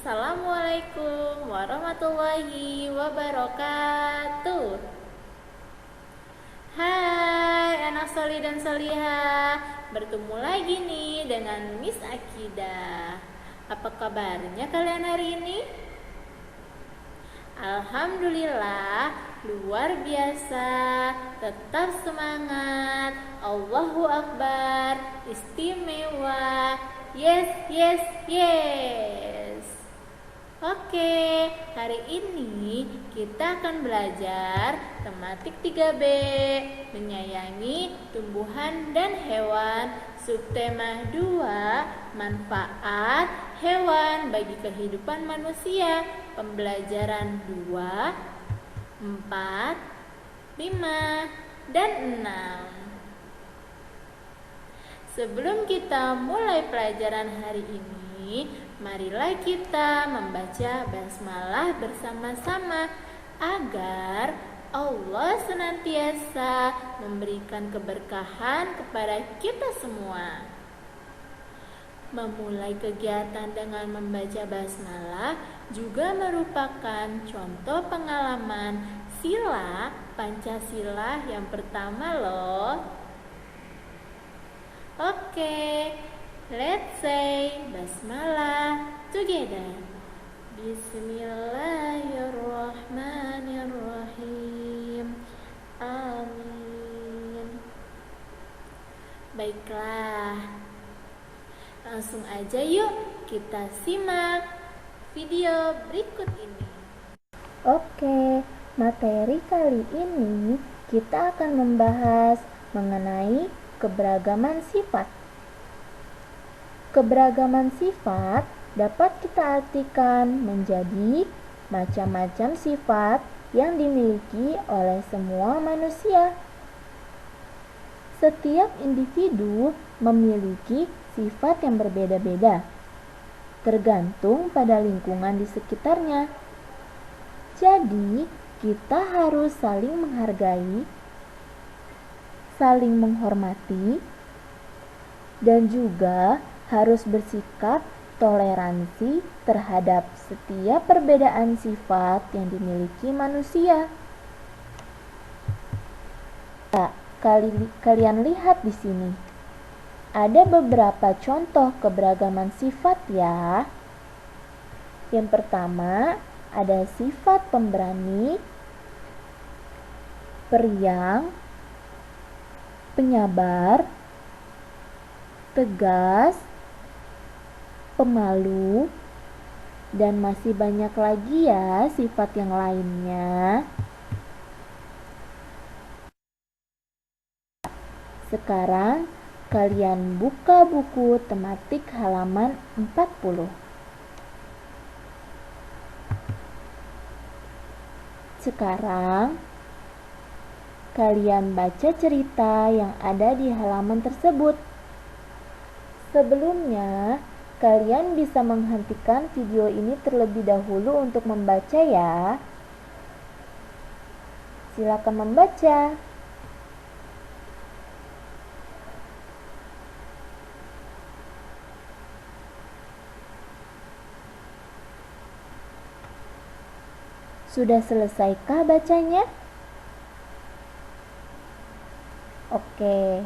Assalamualaikum warahmatullahi wabarakatuh. Hai anak soli dan solihah, bertemu lagi nih dengan Miss Akidah. Apa kabarnya kalian hari ini? Alhamdulillah, luar biasa, tetap semangat, Allahu Akbar, istimewa, yes, yes, yes. Oke, hari ini kita akan belajar tematik 3B, menyayangi tumbuhan dan hewan, subtema 2, manfaat hewan bagi kehidupan manusia, pembelajaran 2, 4, 5, dan 6. Sebelum kita mulai pelajaran hari ini, marilah kita membaca basmalah bersama-sama agar Allah senantiasa memberikan keberkahan kepada kita semua. Memulai kegiatan dengan membaca basmalah juga merupakan contoh pengalaman sila Pancasila yang pertama loh. Oke, let's say basmalah together. Bismillahirrahmanirrahim. Amin. Baiklah, langsung aja yuk kita simak video berikut ini. Oke, materi kali ini kita akan membahas mengenai keberagaman sifat. Keberagaman sifat dapat kita artikan menjadi macam-macam sifat yang dimiliki oleh semua manusia. Setiap individu memiliki sifat yang berbeda-beda, tergantung pada lingkungan di sekitarnya. Jadi, kita harus saling menghargai, saling menghormati, dan juga harus bersikap toleransi terhadap setiap perbedaan sifat yang dimiliki manusia. Kalian lihat di sini. Ada beberapa contoh keberagaman sifat ya. Yang pertama, ada sifat pemberani, periang, penyabar, tegas, pemalu, dan masih banyak lagi ya sifat yang lainnya. Sekarang kalian buka buku tematik halaman 40. Sekarang kalian baca cerita yang ada di halaman tersebut. Sebelumnya, kalian bisa menghentikan video ini terlebih dahulu untuk membaca ya. Silakan membaca. Sudah selesaikah bacanya? Oke,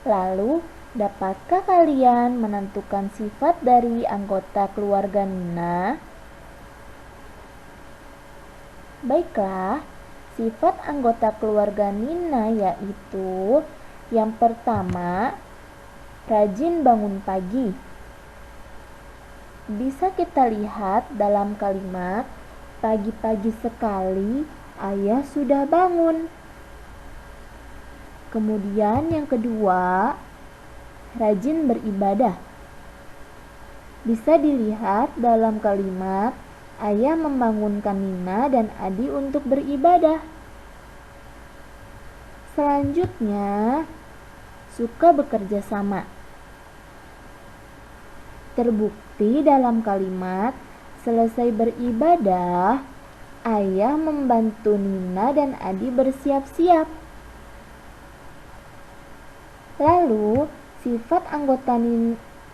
lalu dapatkah kalian menentukan sifat dari anggota keluarga Nina? Baiklah, sifat anggota keluarga Nina yaitu yang pertama, rajin bangun pagi. Bisa kita lihat dalam kalimat, pagi-pagi sekali ayah sudah bangun. Kemudian yang kedua, rajin beribadah. Bisa dilihat dalam kalimat, ayah membangunkan Nina dan Adi untuk beribadah. Selanjutnya, suka bekerja sama. Terbukti dalam kalimat, selesai beribadah, ayah membantu Nina dan Adi bersiap-siap. Lalu, sifat anggota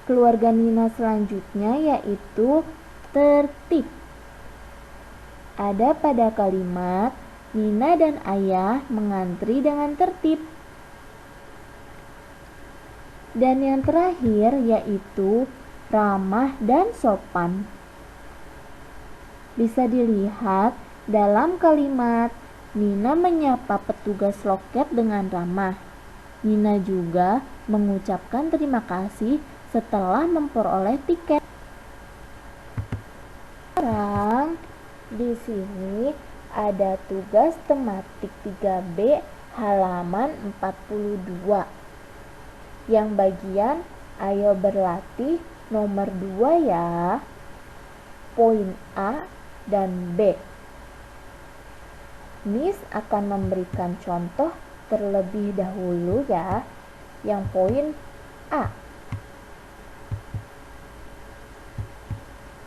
keluarga Nina selanjutnya yaitu tertib. Ada pada kalimat Nina dan Ayah mengantri dengan tertib. Dan yang terakhir yaitu ramah dan sopan. Bisa dilihat dalam kalimat Nina menyapa petugas loket dengan ramah. Nina juga mengucapkan terima kasih setelah memperoleh tiket. Sekarang di sini ada tugas tematik 3B halaman 42. Yang bagian ayo berlatih nomor 2 ya. Poin A dan B. Miss akan memberikan contoh terlebih dahulu ya. Yang poin A.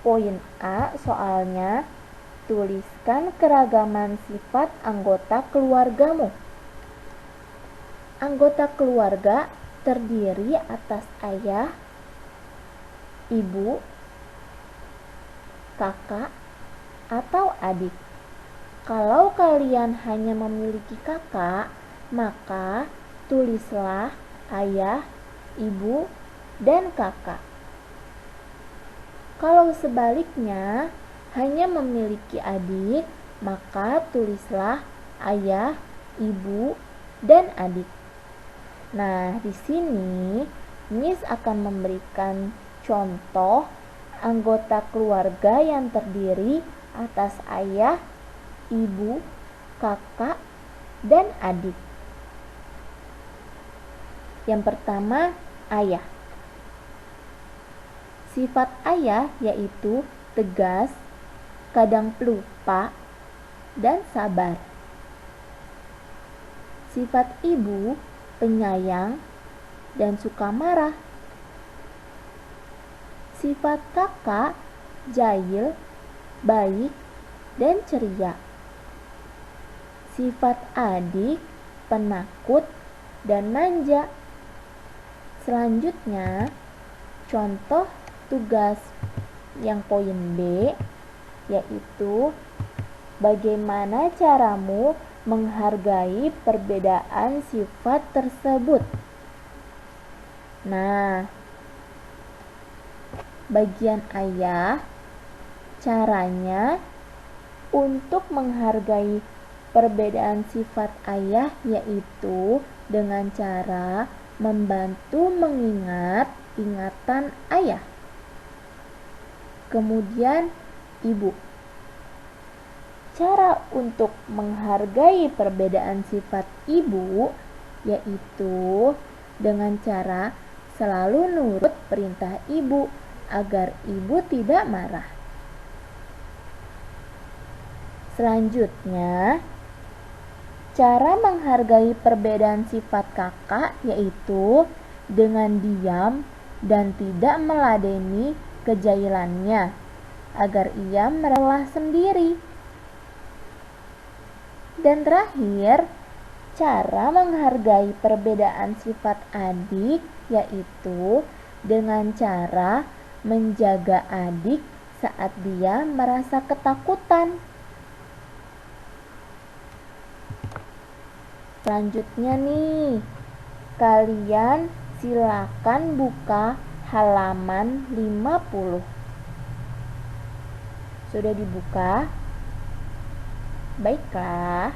Poin A soalnya tuliskan keragaman sifat anggota keluargamu. Anggota keluarga terdiri atas ayah, ibu, kakak, atau adik. Kalau kalian hanya memiliki kakak, maka tulislah ayah, ibu, dan kakak. Kalau sebaliknya hanya memiliki adik, maka tulislah ayah, ibu, dan adik. Nah, di sini Miss akan memberikan contoh anggota keluarga yang terdiri atas ayah, ibu, kakak, dan adik. Yang pertama, ayah. Sifat ayah yaitu tegas, kadang pelupa, dan sabar. Sifat ibu penyayang dan suka marah. Sifat kakak jahil, baik, dan ceria. Sifat adik penakut dan manja. Selanjutnya, contoh tugas yang poin B yaitu bagaimana caramu menghargai perbedaan sifat tersebut. Nah, bagian ayah, caranya untuk menghargai perbedaan sifat ayah yaitu dengan cara membantu mengingat ingatan ayah. Kemudian ibu. Cara untuk menghargai perbedaan sifat ibu yaitu dengan cara selalu nurut perintah ibu agar ibu tidak marah. Selanjutnya, cara menghargai perbedaan sifat kakak yaitu dengan diam dan tidak meladeni kejahilannya agar ia merela sendiri. Dan terakhir, cara menghargai perbedaan sifat adik yaitu dengan cara menjaga adik saat dia merasa ketakutan. Selanjutnya nih, kalian silakan buka halaman 50. Sudah dibuka? Baiklah,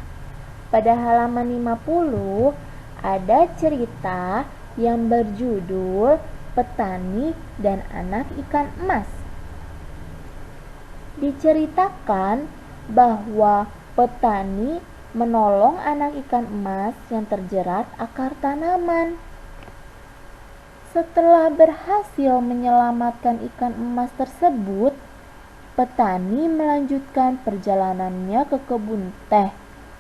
pada halaman 50 ada cerita yang berjudul Petani dan Anak Ikan Emas. Diceritakan bahwa petani menolong anak ikan emas yang terjerat akar tanaman. Setelah berhasil menyelamatkan ikan emas tersebut, petani melanjutkan perjalanannya ke kebun teh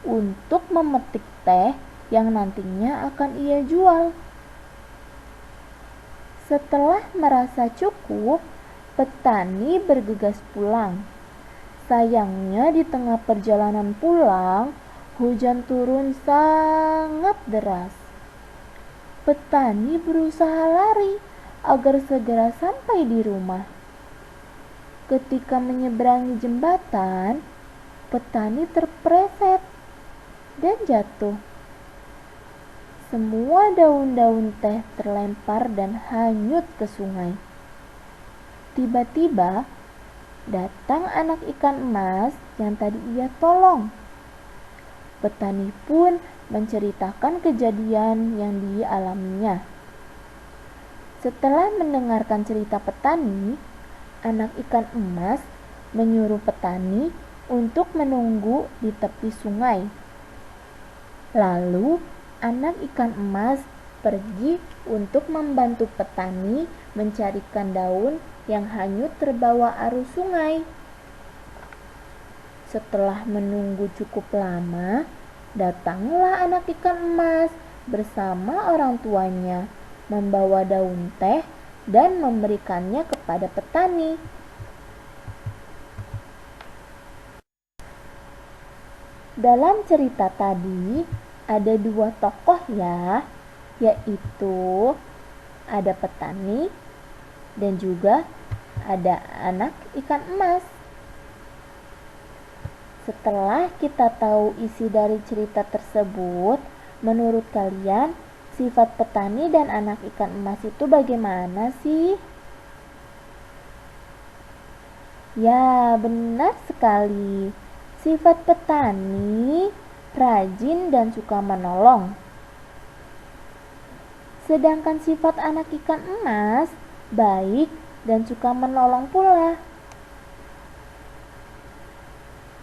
untuk memetik teh yang nantinya akan ia jual. Setelah merasa cukup, petani bergegas pulang. Sayangnya di tengah perjalanan pulang, hujan turun sangat deras. Petani berusaha lari agar segera sampai di rumah. Ketika menyeberangi jembatan, petani terpleset dan jatuh. Semua daun-daun teh terlempar dan hanyut ke sungai. Tiba-tiba, datang anak ikan emas yang tadi ia tolong. Petani pun menceritakan kejadian yang dialaminya. Setelah mendengarkan cerita petani, anak ikan emas menyuruh petani untuk menunggu di tepi sungai. Lalu, anak ikan emas pergi untuk membantu petani mencarikan daun yang hanyut terbawa arus sungai. Setelah menunggu cukup lama, datanglah anak ikan emas bersama orang tuanya, membawa daun teh dan memberikannya kepada petani. Dalam cerita tadi, ada dua tokoh ya, yaitu ada petani dan juga ada anak ikan emas. Setelah kita tahu isi dari cerita tersebut, menurut kalian sifat petani dan anak ikan emas itu bagaimana sih? Ya, benar sekali. Sifat petani rajin dan suka menolong. Sedangkan sifat anak ikan emas baik dan suka menolong pula.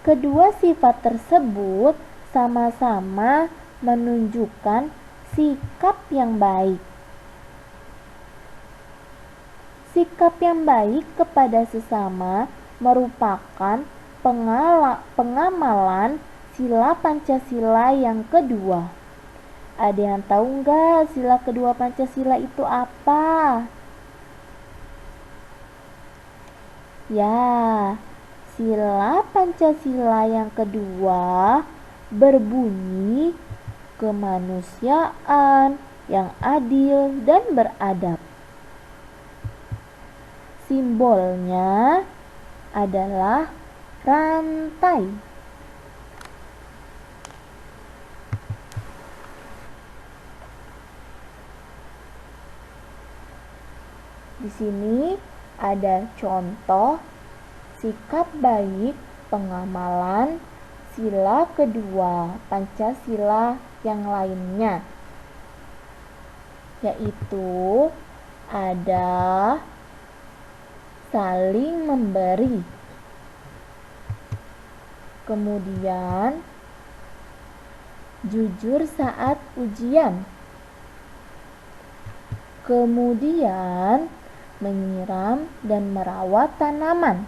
Kedua sifat tersebut sama-sama menunjukkan sikap yang baik. Sikap yang baik kepada sesama merupakan pengamalan sila Pancasila yang kedua. Ada yang tahu nggak sila kedua Pancasila itu apa? Ya, sila Pancasila yang kedua berbunyi kemanusiaan yang adil dan beradab. Simbolnya adalah rantai. Di sini ada contoh sikap baik pengamalan sila kedua Pancasila yang lainnya, yaitu ada saling memberi, kemudian jujur saat ujian, kemudian menyiram dan merawat tanaman.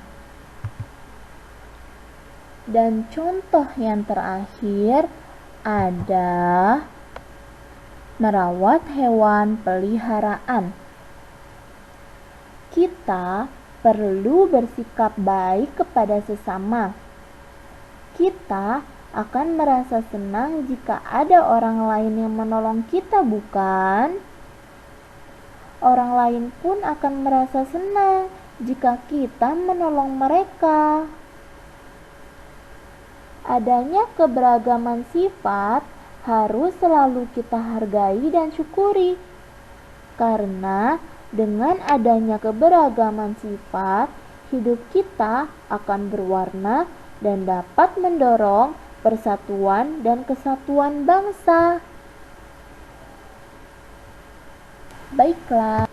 Dan contoh yang terakhir ada merawat hewan peliharaan. Kita perlu bersikap baik kepada sesama. Kita akan merasa senang jika ada orang lain yang menolong kita, bukan? Orang lain pun akan merasa senang jika kita menolong mereka. Adanya keberagaman sifat harus selalu kita hargai dan syukuri. Karena dengan adanya keberagaman sifat, hidup kita akan berwarna dan dapat mendorong persatuan dan kesatuan bangsa. Baiklah,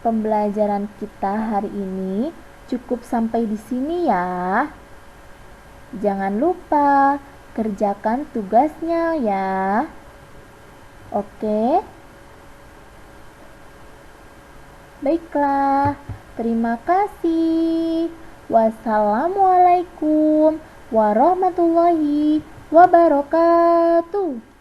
pembelajaran kita hari ini cukup sampai di sini ya. Jangan lupa kerjakan tugasnya ya. Oke? Baiklah, terima kasih. Wassalamualaikum warahmatullahi wabarakatuh.